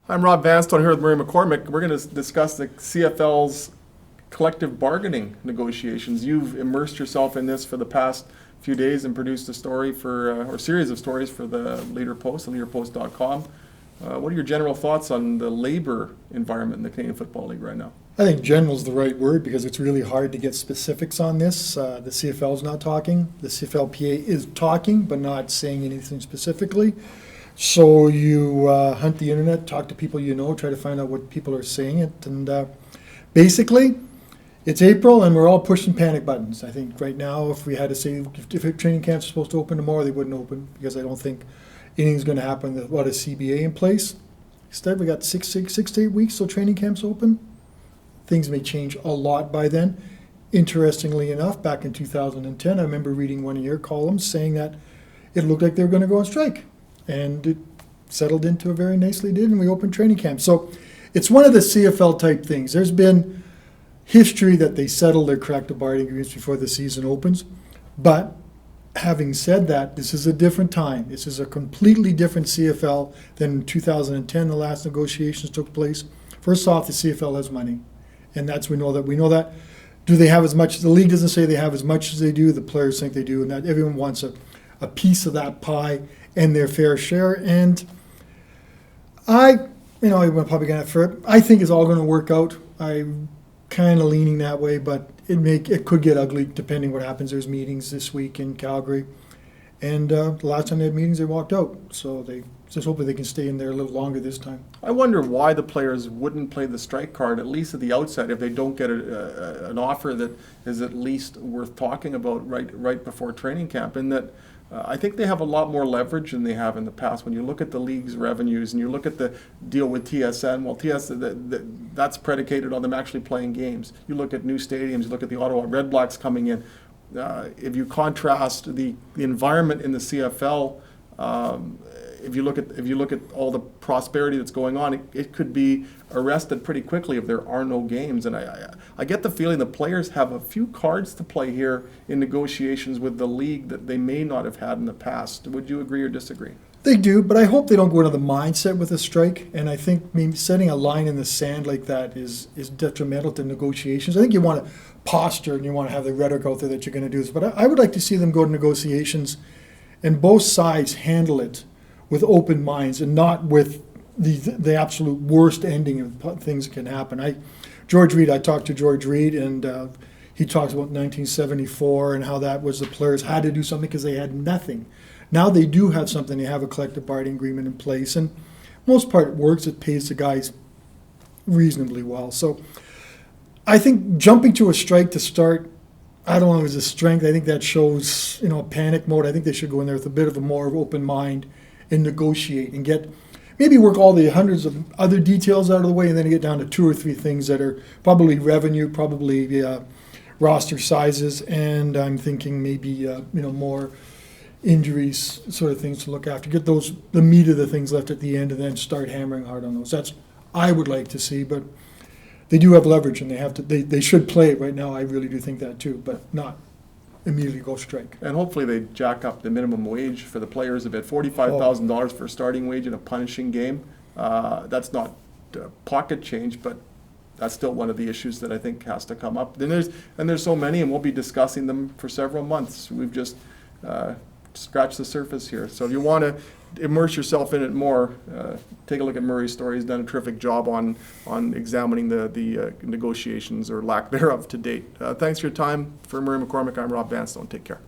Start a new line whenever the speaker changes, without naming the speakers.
I'm Rob Vanstone here with Murray McCormick. We're going to discuss the CFL's collective bargaining negotiations. You've immersed yourself in this for the past few days and produced a story or series of stories for the Leader Post, leaderpost.com. What are your general thoughts on the labor environment in the Canadian Football League right now?
I think general is the right word because it's really hard to get specifics on this. The CFL is not talking. The CFLPA is talking, but not saying anything specifically. So you hunt the internet, talk to people you know, try to find out what people are saying it. And basically, it's April and we're all pushing panic buttons. I think right now, if we had to say, if training camps are supposed to open tomorrow, they wouldn't open because I don't think anything's going to happen without a CBA in place. Instead, we got six to 8 weeks till training camps open. Things may change a lot by then. Interestingly enough, back in 2010, I remember reading one of your columns saying that it looked like they were going to go on strike. And it settled into a very nicely did, and we opened training camp. So it's one of the CFL type things. There's been history that they settle their collective bargaining agreements before the season opens. But having said that, this is a different time. This is a completely different CFL than in 2010, the last negotiations took place. First off, the CFL has money. And we know that. Do they have as much? The league doesn't say they have as much as they do. The players think they do, and that everyone wants a piece of that pie and their fair share. And I'm probably going to I think it's all going to work out. I'm kind of leaning that way, but it could get ugly depending what happens. There's meetings this week in Calgary, and the last time they had meetings, they walked out. So they just hopefully they can stay in there a little longer this time.
I wonder why the players wouldn't play the strike card, at least at the outset, if they don't get an offer that is at least worth talking about right before training camp. In that, I think they have a lot more leverage than they have in the past. When you look at the league's revenues and you look at the deal with TSN, well, that's predicated on them actually playing games. You look at new stadiums, you look at the Ottawa Red Blacks coming in. If you contrast the environment in the CFL, if you look at all the prosperity that's going on, it could be arrested pretty quickly if there are no games. And I get the feeling the players have a few cards to play here in negotiations with the league that they may not have had in the past. Would you agree or disagree?
They do, but I hope they don't go into the mindset with a strike. And I think setting a line in the sand like that is detrimental to negotiations. I think you want to posture and you want to have the rhetoric out there that you're going to do this. But I would like to see them go to negotiations and both sides handle it with open minds and not with the absolute worst ending of things that can happen. I talked to George Reed, and he talks about 1974 and how that was the players had to do something because they had nothing. Now they do have something. They have a collective bargaining agreement in place, and most part it works. It pays the guys reasonably well. So I think jumping to a strike to start, I don't know if it's a strength. I think that shows panic mode. I think they should go in there with a bit of a more open mind and negotiate and maybe work all the hundreds of other details out of the way, and then get down to 2 or 3 things that are probably revenue, probably roster sizes, and I'm thinking maybe more injuries, sort of things to look after. Get the meat of the things left at the end, and then start hammering hard on those. That's I would like to see, but they do have leverage, and they should play it right now. I really do think that too, but not immediately go strike.
And hopefully they jack up the minimum wage for the players a bit. $45,000 for a starting wage in a punishing game. That's not pocket change, but that's still one of the issues that I think has to come up. And there's so many, and we'll be discussing them for several months. We've just scratched the surface here. So if you want to immerse yourself in it more, take a look at Murray's story. He's done a terrific job on examining the negotiations or lack thereof to date. Thanks for your time. For Murray McCormick, I'm Rob Vanstone. Take care.